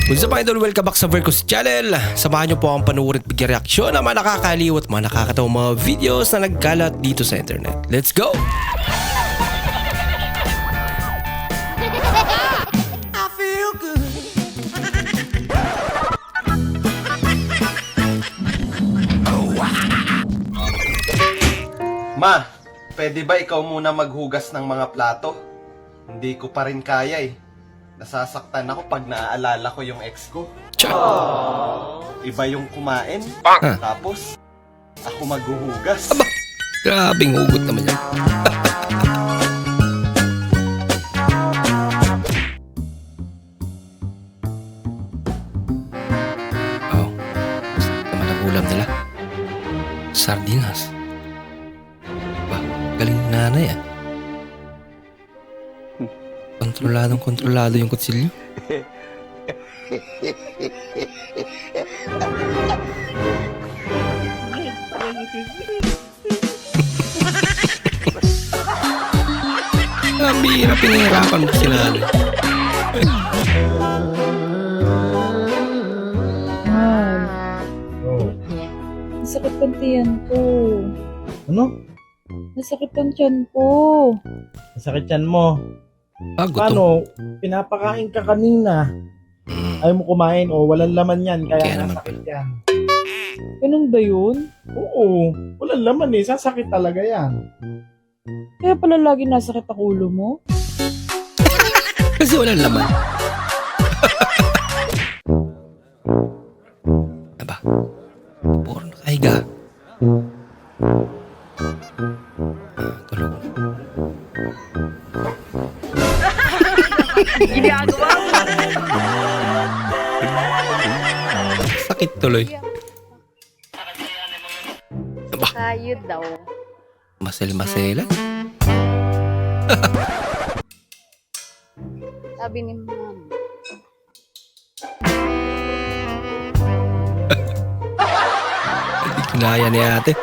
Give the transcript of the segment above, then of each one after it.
What's up idol? Welcome back sa Vercos Channel. Samahan niyo po ang panuorin at bigyan reaksyon ng mga nakakaliw at mga nakakatawang mga videos na nagkalat dito sa internet. Let's go! I feel good. Ma, pwede ba ikaw muna maghugas ng mga plato? Hindi ko pa rin kaya eh. Nasasaktan ako pag naaalala ko yung ex ko. Iba yung kumain, tapos ako maghuhugas. Aba, grabing hugot naman yan. Oh, sarap naman ang ulam nila. Sardinas. Ba, galing nanay ah. Kontrolado yung kutsilyo. Ang bihira, pinahirapan mo sila. Nasakit ang tiyan ko. Ano? Nasakit ang tiyan ko. Masakit yan mo. Ah, gutom. Paano? Pinapakain ka kanina. Ayaw mo kumain o walang laman yan Kaya kaya naman nasakit yan. Ganun ba yun? Oo. Walang laman eh. Sasakit talaga yan. Kaya pala lagi nasakit ang ulo mo? Kasi walang laman. Aba, puro nakahiga. Tulog. Sakit tuloy. Aba, Kayod daw. masel-maselan. Sabi ni ma'am. Hindi kinaya ni ate.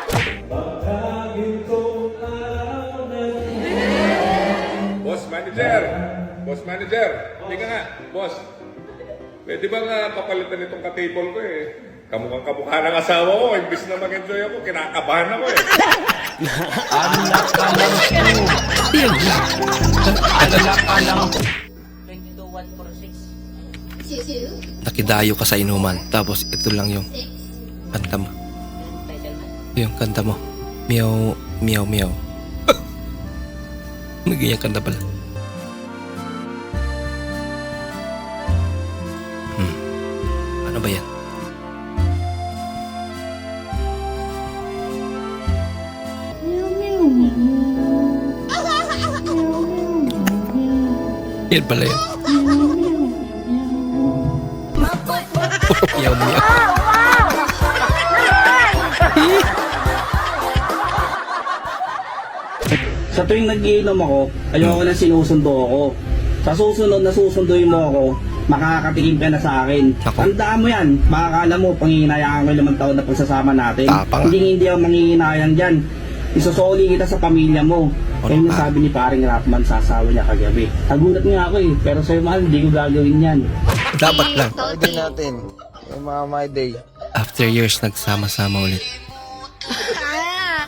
Boss manager, hindi ka nga, boss. Pwede ba nga papalitan itong ka-table ko eh? Kamukhang-kamukha ng asawa ko, imbis na mag-enjoy ako, kinakabahan ako eh. Yan lang. Nakidayo ka sa inuman, tapos ito lang yung kanta mo. Yung kanta mo. Meow, meow, meow. Nagiging kanta pala. Ano ba yan? Yan pala yan. Meow, meow. Sa tuwing nagiinom ako, ayoko na sinusundo ako. Sa susunod na susunduin mo ako, makakatikim ka na sa akin. Ako. Tandaan mo yan, makakala mo, panghihinayaan ko 5 taon na pagsasama natin. Tapang. Hindi ako manghihinayang dyan. Isusoli kita sa pamilya mo. Kaya yung sabi ni paring Rapman sa asawa niya kagabi. Nagulat nga ako eh, pero sa'yo mahal, hindi ko gagawin yan. Dapat lang. Pwede natin. Yung mga my day. After years, nagsama-sama ulit.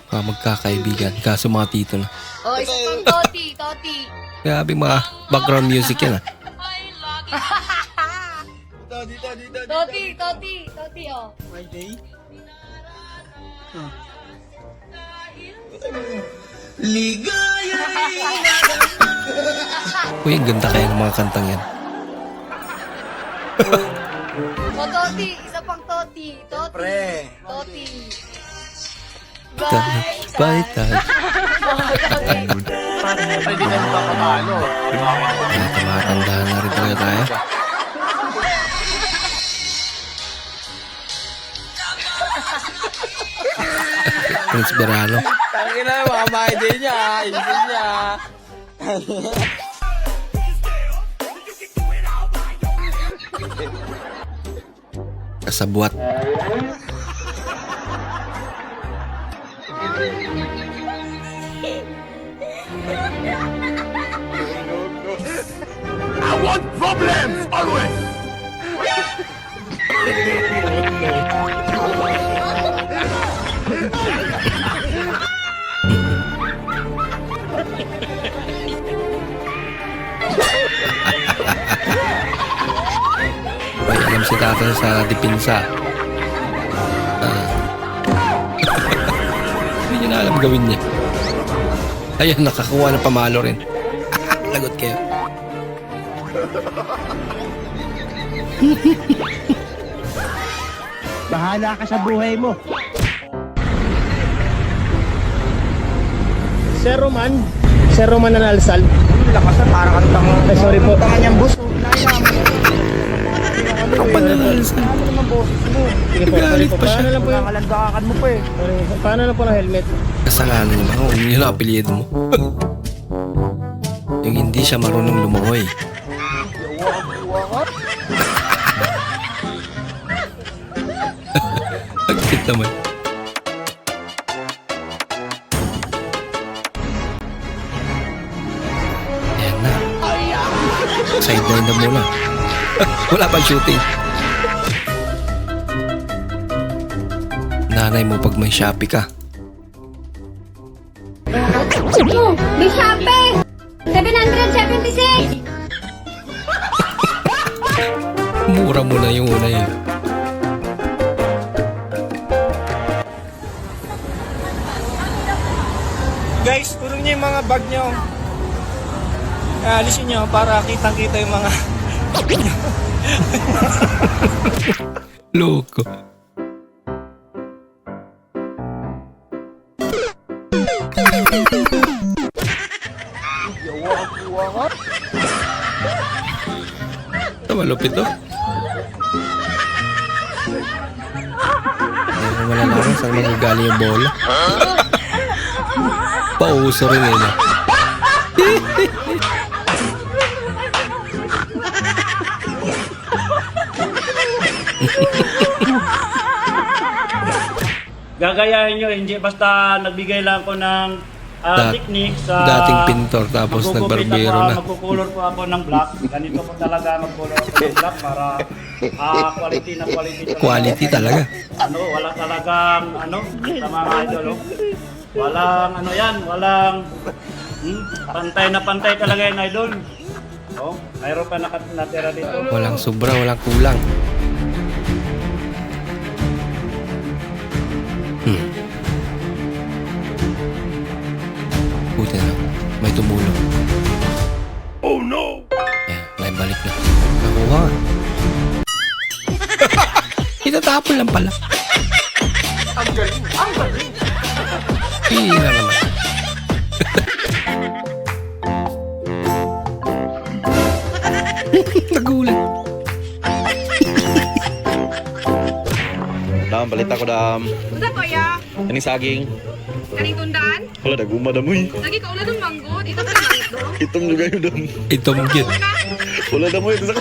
Magkakaibigan. Kaso mga tito na. Oh, isa pang toti, toti. Grabe mga background music yan ah. Toti, toti, toti, oh. My day? Uy, ang ganda kaya ng mga kantang yan. Oh, toti, isa pang toti, toti. Pre. Toti. Bye, touch. Pwede na ba kapalo? Tumatanda na rin talaga tayo. Prince Beralo. Tangin na mga my day niya. Isin niya. Kasabwat. I want problems always. May alam si tata sa dipinsa. Hindi niya na alam gawin niya. Ayun, nakakuha ng pamalo rin. Lagot kayo. Bahala ka sa buhay mo. Sir Roman na nalsal. Lakas na, parang kang tanga. Ay, sorry po. Tanga niyang boss. Ang pananalsan. Sige po, sorry Galit po. pa siya. Paano lang po yung kalandakan mo po eh. Sorry. Paano lang po ng helmet? Kasalanan niya ba? Yun yung apelyido mo. Yung hindi siya marunong lumangoy. Pagkit naman. Ayan na. Sideline na muna. Wala pang shooting. Nanay mo pag may Shopee ka. Oh, may Shopee! 776! Mura mo na yung una yun. Guys, purong niyo yung mga bag niyo. Alisin niyo para kitang-kita yung mga... Loko. Ito, malupit to. Hindi ko malalaman saan magagaling yung bola. Pauso rin nila. Gagayahin nyo, hindi basta nagbigay lang ako ng technique sa... Dating pintor tapos nagbarbero na. Magkukulor po ako ng black. Ganito po talaga magkulor ako ng black para quality na quality. Quality talaga. Wala talagang, sa mga idol, walang, walang, pantay na pantay talaga yung idol. Mayroon pa natira dito. Walang sobra, walang kulang. Buti na. May tumulong. Oh no! Ayan, may balik na. Nakuha. Itatapon lang pala. Ang galing! Ang galing! Hira naman. Nagulat. Dam, balita ko dam. Uda ko ya? Kaning saging. Kaning tundaan? Wala na gumadamoy. Lagi ka ulan ng manggo. Dito ka lang ito. Itom juga yun dam. Ito mo Wala na mo ito sa